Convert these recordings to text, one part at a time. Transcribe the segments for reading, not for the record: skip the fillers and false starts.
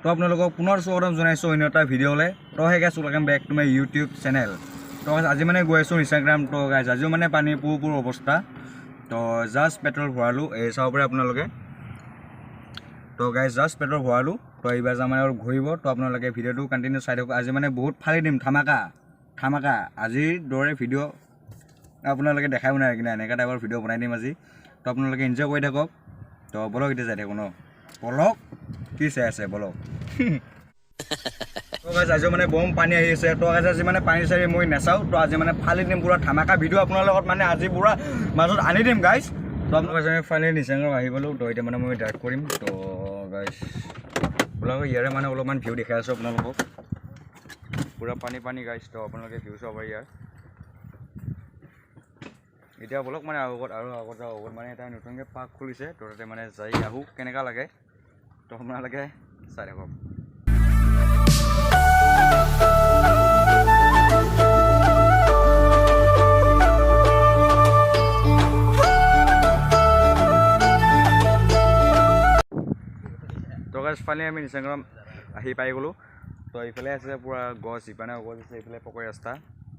তো আপোনালোকক পুনৰ স্বাগতম জনাইছোঁ অন্য এটা ভিডিঅ'লৈ। তো হে guys welcome back to my YouTube channel. তো আজি মানে গৈ আছোঁ ইনষ্টাগ্ৰাম। তো গাইছ আজিও মানে পানী পুৰ অৱস্থা। তো জাষ্ট পেট্ৰল ভৰালোঁ, এই চাব পাৰে আপোনালোকে। তো গাইছ জাষ্ট পেট্ৰল ভৰালোঁ। তো এইবাৰ যাম মানে আৰু ঘূৰিব। তো আপোনালোকে ভিডিঅ'টো কণ্টিনিউ চাই থাকক। আজি মানে বহুত ফালি দিম, ধামাকা আজিৰ দৰে ভিডিঅ' আপোনালোকে দেখাই নাই কিনে এনেকুৱা টাইপৰ ভিডিঅ' বনাই দিম আজি। তো আপোনালোকে এনজয় কৰি থাকক। তো বলক এতিয়া যাই থাকোঁ ন, বলক কি চাই আছে বলক। তো গাইছ আজি মানে বম পানী আহি আছে। তো গাইছ আজি মানে পানী চাৰি মই নাচাওঁ। তো আজি মানে ফালি দিম পুৰা ধামাকা ভিডিঅ' আপোনাৰ লগত মানে আজি পুৰা মাজত আনি দিম গাইছ। তো আপোনালোকে আমি ফাইনেলি নিচাংগাঁও আহি পালোঁ। তো এতিয়া মানে মই ড্ৰাইভ কৰিম। তো গাইছ আপোনালোকে ইয়াৰে মানে অলপমান ভিউ দেখাই আছোঁ আপোনালোকক, পুৰা পানী গাইছ। তো আপোনালোকে ভিউ চাব পাৰে ইয়াৰ। এতিয়া বলক মানে আগত যাওঁ। আগত মানে এটা নতুনকৈ পাৰ্ক খুলিছে। তো তাতে মানে যাই আহোঁ কেনেকুৱা লাগে। তো আপোনালোকে চাই থাকক। তো গাইছ ফাইনেলি আমি নিচাংগাঁও আহি পাই গ'লোঁ। তো এইফালে আছে পূৰা গছ, ইপানে গছ আছে, এইফালে পকৰি ৰাস্তা।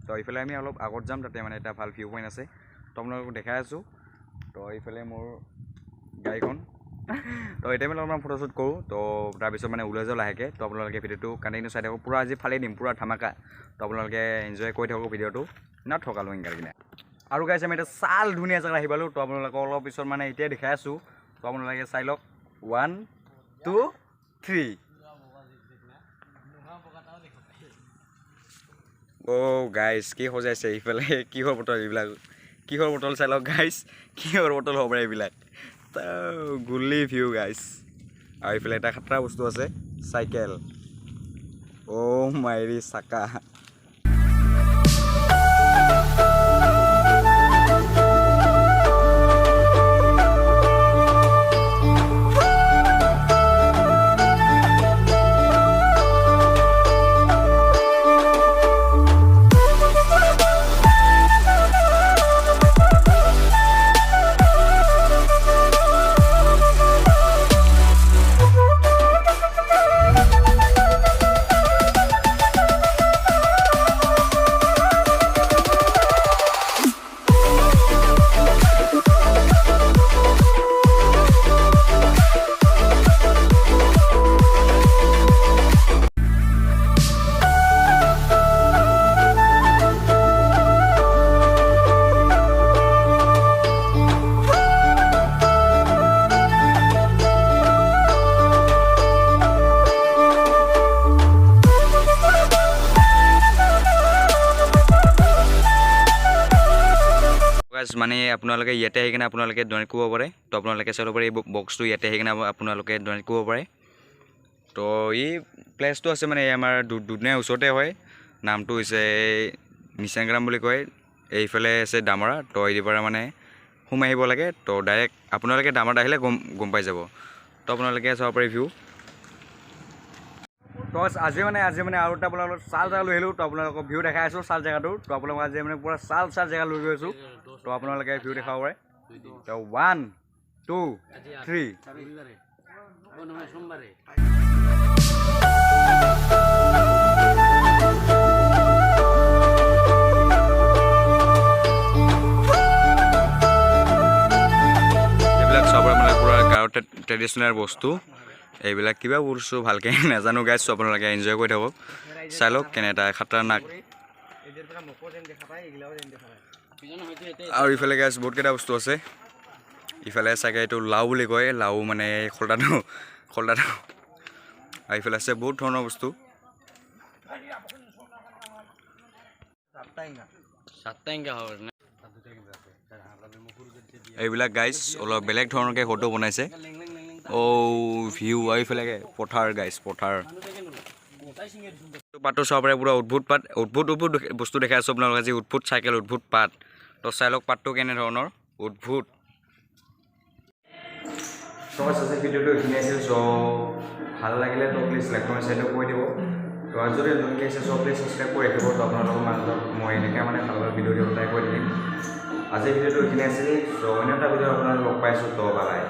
তো এইফালে আমি অলপ আগত যাম, তাতে মানে এটা ভাল ভিউ পইণ্ট আছে। তো আপোনালোকক দেখাই আছোঁ। তো এইফালে মোৰ গাড়ীখন। তো এতিয়া মানে অলপমান ফটোশ্বুট কৰোঁ। তো তাৰপিছত মানে ওলাই যাওঁ লাহেকৈ। তো আপোনালোকে ভিডিঅ'টো কণ্টিনিউ চাই থাকক, পূৰা আজি ফালি দিম পুৰা ধামাকা। তো আপোনালোকে এনজয় কৰি থাকক ভিডিঅ'টো, নথকালোঁ ইনকাল কিনে। আৰু গাইছ আমি এতিয়া চাল ধুনীয়া জেগাত আহি পালোঁ। তো আপোনালোকক অলপ পিছত মানে এতিয়াই দেখাই আছোঁ। তো আপোনালোকে চাই লওক। 1 2 3। অ' গাইছ কি সজাইছে এইফালে, কিহৰ বটল এইবিলাক, কিহৰ বটল চাই লওক গাইছ, কিহৰ বটল হ'ব পাৰে এইবিলাক। তো গুলি ভিউ গাইছ। আৰু এইফালে এটা খাতৰা বস্তু আছে, চাইকেল। অ' মাইৰি চাকা। মানে আপোনালোকে ইয়াতে আহি কিনে আপোনালোকে ডনেট কৰিব পাৰে। তো আপোনালোকে চাব পাৰে এই বক্সটো ইয়াতে আহি কিনে আপোনালোকে ডনেট কৰিব পাৰে। তো এই প্লেচটো আছে মানে আমাৰ দুধনৈৰ ওচৰতে হয়। নামটো হৈছে নিচাংগ্ৰাম বুলি কয়। এইফালে আছে ডামৰা। তো এই পৰা মানে সোমাই আহিব লাগে। তো ডাইৰেক্ট আপোনালোকে ডামৰাত আহিলে গম পাই যাব। তো আপোনালোকে চাব পাৰে ভিউ। তো আজি মানে আৰু এটা আপোনালোকক চাল জেগা লৈ আহিলোঁ। তো আপোনালোকক ভিউ দেখাই আছোঁ চাল জেগাটোৰ। তো আপোনালোকক আজি মানে পূৰা চাল জেগা লৈ গৈ আছোঁ। তো আপোনালোকে ভিউ দেখাব পাৰে। তো 1 2 3। এইবিলাক চবৰে মানে পূৰা গাঁৱৰ ট্ৰেডিশ্যনেল বস্তু। এইবিলাক কিবা বস্তু ভালকৈ নাজানো গাইছ। আপোনালোকে এনজয় কৰি থাকক, চাই লওক কেনে এটা খাতৰনাক। আৰু ইফালে গাইছ বহুতকেইটা বস্তু আছে। ইফালে চাগে এইটো লাও বুলি কয়, লাও মানে খলদাটো। আৰু ইফালে আছে বহুত ধৰণৰ বস্তু। এইবিলাক গাইছ অলপ বেলেগ ধৰণৰকৈ ফটো বনাইছে। অ' ভিউ। আৰু ইফালে পথাৰ গাইছ, পথাৰ। পাতটো চাব পাৰে পূৰা উদ্ভুত পাত, উদ্ভুত বস্তু দেখাই আছোঁ আপোনালোকে। আজি উদ্ভুত চাইকেল, উদ্ভুত পাত। তো চাই লওক পাতটো কেনেধৰণৰ উদ্ভুত। তো আজি ভিডিঅ'টো এইখিনি আছিল। চ' ভাল লাগিলে তো প্লিজ লাইক কমেণ্ট শ্বেয়াৰ কৰি দিব। তো আজি যদি নতুনকৈ আছে চ' প্লিজ ছাবস্ক্ৰাইব কৰি ৰাখিব। তো আপোনালোকৰ মাজত মই এনেকৈ মানে ভাল ভাল ভিডিঅ' দিব ট্ৰাই কৰি দিম। আজিৰ ভিডিঅ'টো এইখিনি আছিল। চ' অন্য এটা ভিডিঅ' আপোনালোকক লগ পাইছোঁ। তো বাই।